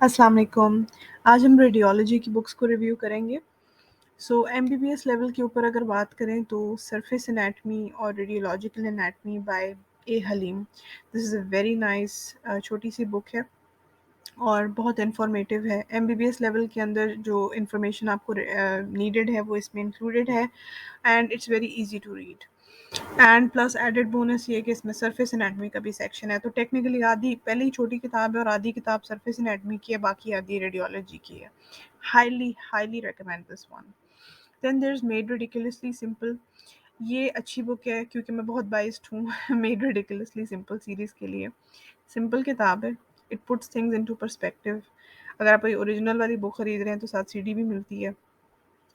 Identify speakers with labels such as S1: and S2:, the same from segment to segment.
S1: السلام علیکم. آج ہم ریڈیولوجی کی بکس کو ریویو کریں گے. M B B S level کے اوپر اگر بات کریں تو سرفیس انیٹمی اور radiological anatomy by A Halim. This is a very nice چھوٹی سی بک ہے اور بہت انفارمیٹیو ہے. M B B S level کے اندر جو انفارمیشن آپ کو نیڈیڈ ہے وہ اس میں انکلوڈیڈ ہے and it's very easy to read. And plus added bonus یہ کہ اس میں سرفیس انیٹمی کا بھی سیکشن ہے. تو ٹیکنیکلی آدھی پہلی چھوٹی کتاب ہے اور آدھی کتاب سرفیس انیٹمی کی ہے, باقی آدھی ریڈیولوجی کی ہے. Highly recommend this one. Then there is made ridiculously simple. یہ اچھی بک ہے کیونکہ میں بہت بائسڈ ہوں میڈ ریڈیکولسلی سمپل سیریز کے لیے. سمپل کتاب ہے, it puts things into perspective. اگر آپ اوریجنل والی بک خرید رہے ہیں تو ساتھ سی ڈی بھی ملتی ہے.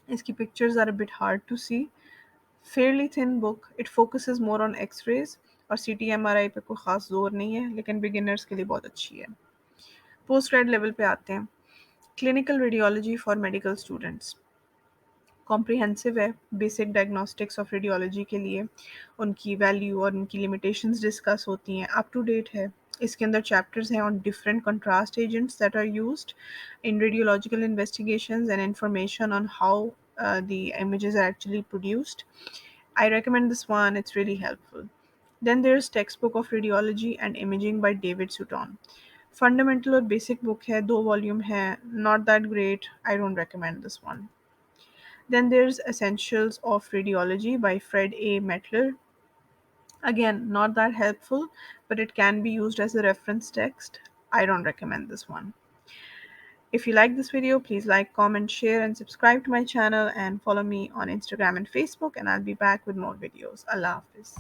S1: اس کی pictures are a bit hard to see. Fairly thin book. It focuses more on X rays اور C T M R I پہ کوئی خاص زور نہیں ہے, لیکن بگنرز کے لیے بہت اچھی ہے. پوسٹ گریڈ لیول پہ آتے ہیں. Clinical radiology for medical students. Comprehensive ہے, بیسک ڈائگنوسٹکس آف ریڈیولوجی کے لیے. ان کی ویلیو اور ان کی لمیٹیشنز ڈسکس ہوتی ہیں. اپ ٹو ڈیٹ ہے. اس کے اندر چیپٹرز ہیں on different contrast agents that are used in radiological investigations and information on how the images are actually produced. I recommend this one, it's really helpful. Then there's Textbook of Radiology and Imaging by David Sutton. Fundamental اور basic book ہے, 2 volume ہے, not that great, I don't recommend this one. Then there's Essentials of Radiology by Fred A. Mettler. Again, not that helpful, but it can be used as a reference text. I don't recommend this one. If you like this video, please like, comment, share, and subscribe to my channel and follow me on Instagram and Facebook, and I'll be back with more videos. Allah Hafiz.